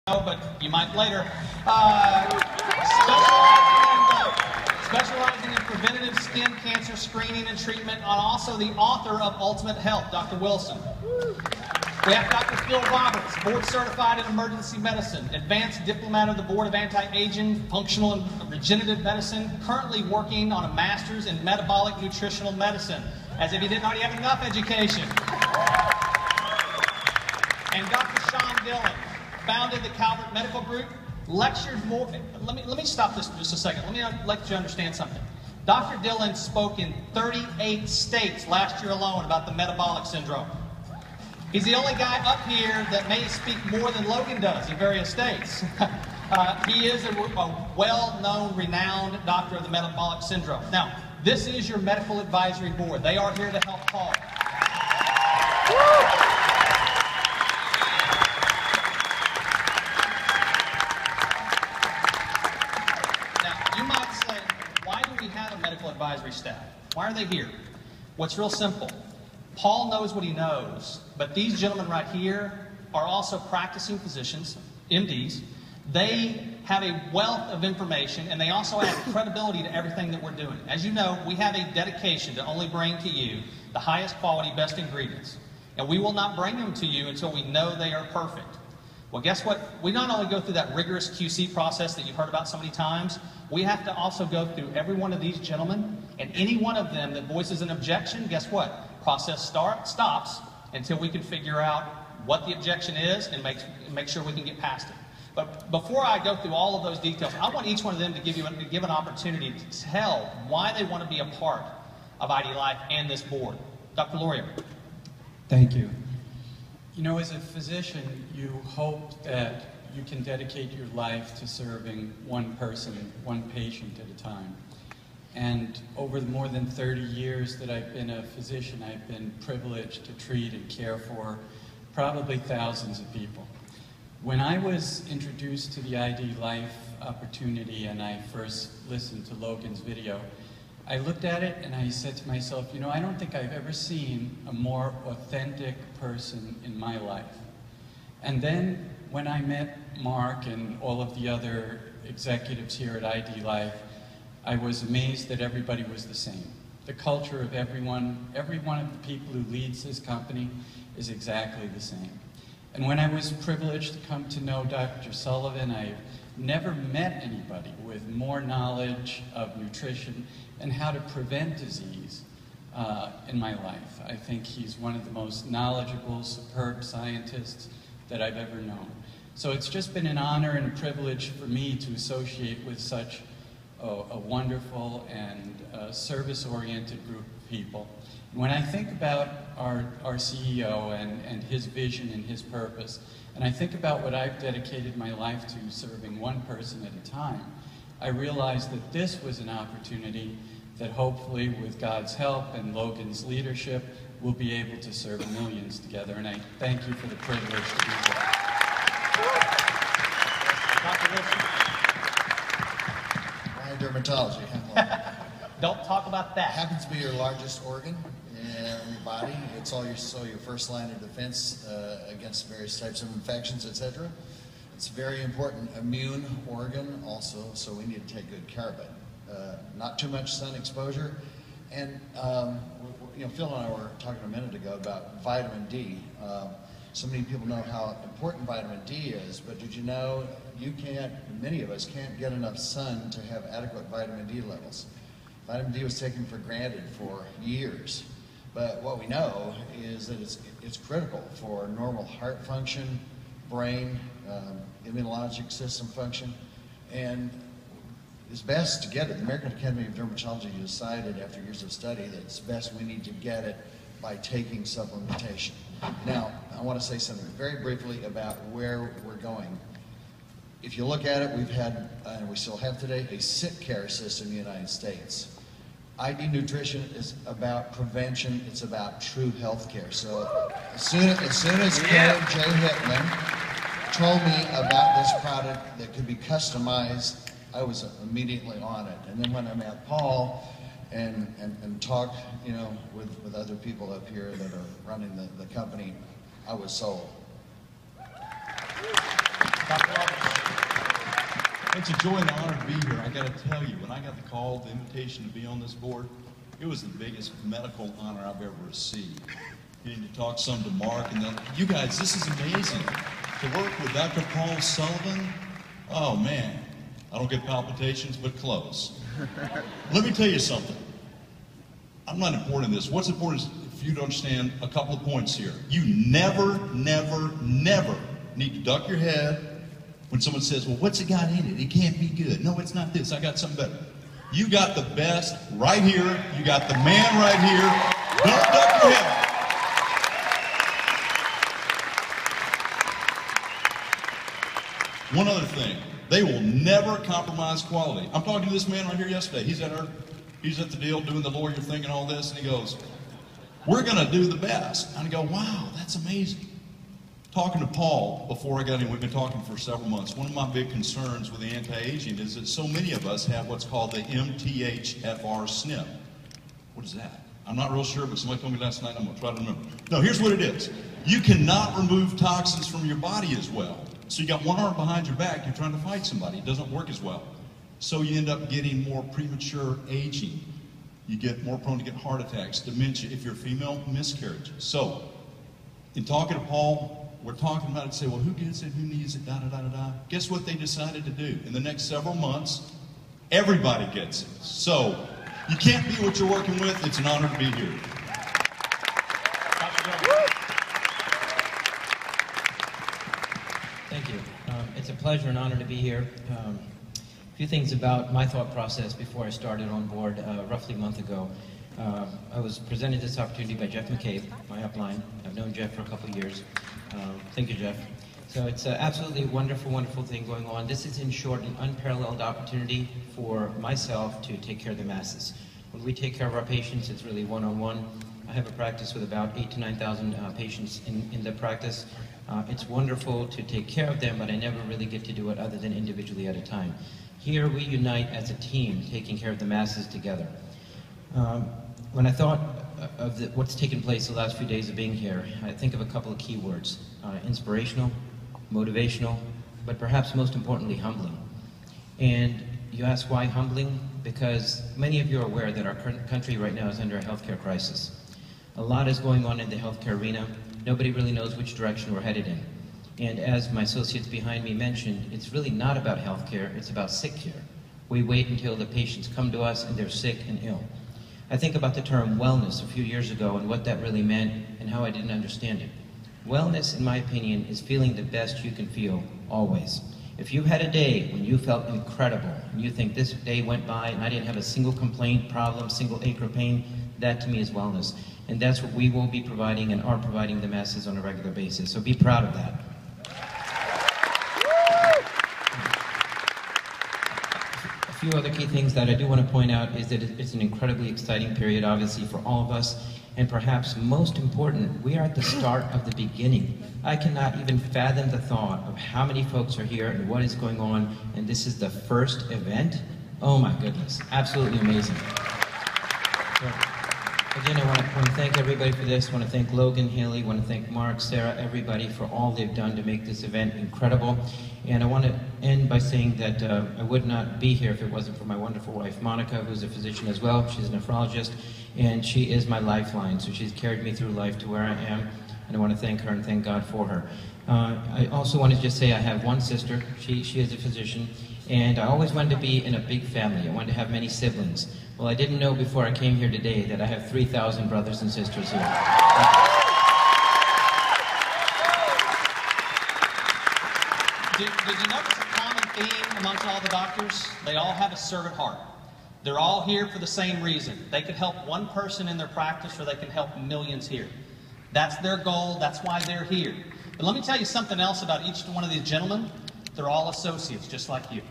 but you might later. Specializing in preventative skin cancer screening and treatment, and also the author of Ultimate Health, Dr. Wilson. We have Dr. Phil Roberts, board certified in emergency medicine, advanced diplomat of the Board of Anti-Aging, Functional and Regenerative Medicine, currently working on a master's in metabolic nutritional medicine, as if he didn't already have enough education. And Dr. Sean Dillon founded the Calvert Medical Group, lectured more. Let me stop this for just a second. Let me let you understand something. Dr. Dillon spoke in 38 states last year alone about the metabolic syndrome. He's the only guy up here that may speak more than Logan does in various states. He is a well-known, renowned doctor of the metabolic syndrome. Now, this is your medical advisory board. They are here to help Paul. Now, you might say, why do we have a medical advisory staff? Why are they here? Well, it's real simple. Paul knows what he knows, but these gentlemen right here are also practicing physicians, MDs. They have a wealth of information, and they also add credibility to everything that we're doing. As you know, we have a dedication to only bring to you the highest quality, best ingredients. And we will not bring them to you until we know they are perfect. Well, guess what? We not only go through that rigorous QC process that you've heard about so many times, we have to also go through every one of these gentlemen, and any one of them that voices an objection, guess what? Process stops until we can figure out what the objection is and make sure we can get past it. But before I go through all of those details, I want each one of them to give an opportunity to tell why they want to be a part of IDLife and this board. Dr. Laurier. Thank you. You know, as a physician, you hope that you can dedicate your life to serving one person, one patient at a time. And over the more than 30 years that I've been a physician, I've been privileged to treat and care for probably thousands of people. When I was introduced to the IDLife opportunity and I first listened to Logan's video, I looked at it and I said to myself, you know, I don't think I've ever seen a more authentic person in my life. And then when I met Mark and all of the other executives here at IDLife, I was amazed that everybody was the same. The culture of every one of the people who leads this company is exactly the same. And when I was privileged to come to know Dr. Sullivan, I've never met anybody with more knowledge of nutrition and how to prevent disease in my life. I think he's one of the most knowledgeable, superb scientists that I've ever known. So it's just been an honor and a privilege for me to associate with such a wonderful and service-oriented group of people. When I think about our CEO and his vision and his purpose, and I think about what I've dedicated my life to, serving one person at a time, I realize that this was an opportunity that hopefully, with God's help and Logan's leadership, we'll be able to serve millions together. And I thank you for the privilege to be here. Dr. Wilson. Dermatology. Don't talk about that. Happens to be your largest organ in your body. It's also your first line of defense against various types of infections, etc. It's a very important immune organ also, so we need to take good care of it. Not too much sun exposure. And you know, Phil and I were talking a minute ago about vitamin D. So many people know how important vitamin D is, but did you know many of us can't get enough sun to have adequate vitamin D levels. Vitamin D was taken for granted for years, but what we know is that it's critical for normal heart function, brain, immunologic system function, and it's best to get it. The American Academy of Dermatology decided after years of study that it's best we need to get it by taking supplementation. Now, I want to say something very briefly about where we're going. If you look at it, we've had, and we still have today, a sick care system in the United States. ID Nutrition is about prevention, it's about true health care. So as soon as Karen J. Hickman told me about this product that could be customized, I was immediately on it. And then when I met Paul and talked, you know, with other people up here that are running the company, I was sold. Dr. It's a joy and honor to be here. I got to tell you, when I got the call, the invitation to be on this board, it was the biggest medical honor I've ever received. Getting to talk some to Mark and then, you guys, this is amazing. To work with Dr. Paul Sullivan, oh man, I don't get palpitations, but close. Let me tell you something. I'm not important in this. What's important is for you to understand a couple of points here. You never, never, never need to duck your head when someone says, well, what's it got in it? It can't be good. No, it's not this. I got something better. You got the best right here. You got the man right here. Don't duck your head. One other thing. They will never compromise quality. I'm talking to this man right here yesterday. He's at the deal doing the lawyer thing and all this, and he goes, we're going to do the best. And I go, wow, that's amazing. Talking to Paul before I got in, we've been talking for several months. One of my big concerns with the anti-aging is that so many of us have what's called the MTHFR SNP. What is that? I'm not real sure, but somebody told me last night. I'm going to try to remember. No, here's what it is. You cannot remove toxins from your body as well. So you got one arm behind your back, you're trying to fight somebody. It doesn't work as well. So you end up getting more premature aging. You get more prone to get heart attacks, dementia, if you're a female, miscarriages. So, in talking to Paul, we're talking about it, say, well, who gets it, who needs it, da-da-da-da-da. Guess what they decided to do? In the next several months, everybody gets it. So, you can't be what you're working with. It's an honor to be here. Thank you. It's a pleasure and honor to be here. A few things about my thought process before I started on board roughly a month ago. I was presented this opportunity by Jeff McCabe, my upline. I've known Jeff for a couple of years. Thank you, Jeff. So it's absolutely a wonderful, wonderful thing going on. This is, in short, an unparalleled opportunity for myself to take care of the masses. When we take care of our patients, it's really one-on-one. I have a practice with about 8,000 to 9,000 patients in the practice. It's wonderful to take care of them, but I never really get to do it other than individually at a time. Here we unite as a team, taking care of the masses together. When I thought of what's taken place the last few days of being here, I think of a couple of key words. Inspirational, motivational, but perhaps most importantly, humbling. And you ask why humbling? Because many of you are aware that our country right now is under a healthcare crisis. A lot is going on in the healthcare arena. Nobody really knows which direction we're headed in. And as my associates behind me mentioned, it's really not about healthcare, it's about sick care. We wait until the patients come to us and they're sick and ill. I think about the term wellness a few years ago and what that really meant and how I didn't understand it. Wellness, in my opinion, is feeling the best you can feel, always. If you had a day when you felt incredible, and you think this day went by and I didn't have a single complaint, problem, single ache or pain, that to me is wellness. And that's what we will be providing and are providing the masses on a regular basis. So be proud of that. A few other key things that I do want to point out is that it's an incredibly exciting period, obviously, for all of us. And perhaps most important, we are at the start of the beginning. I cannot even fathom the thought of how many folks are here and what is going on, and this is the first event. Oh my goodness, absolutely amazing. So, again, I want to thank everybody for this. I want to thank Logan, Haley, I want to thank Mark, Sarah, everybody for all they've done to make this event incredible. And I want to end by saying that I would not be here if it wasn't for my wonderful wife, Monica, who's a physician as well. She's a nephrologist, and she is my lifeline. So she's carried me through life to where I am, and I want to thank her and thank God for her. I also want to just say I have one sister. She is a physician, and I always wanted to be in a big family. I wanted to have many siblings. Well, I didn't know before I came here today that I have 3,000 brothers and sisters here. Did you notice a common theme amongst all the doctors? They all have a servant heart. They're all here for the same reason. They could help one person in their practice, or they can help millions here. That's their goal. That's why they're here. But let me tell you something else about each one of these gentlemen. They're all associates, just like you.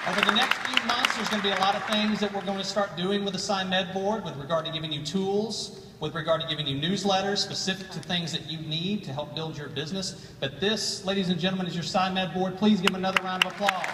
Over the next few months, there's going to be a lot of things that we're going to start doing with the SciMed board with regard to giving you tools, with regard to giving you newsletters specific to things that you need to help build your business. But this, ladies and gentlemen, is your SciMed board. Please give them another round of applause.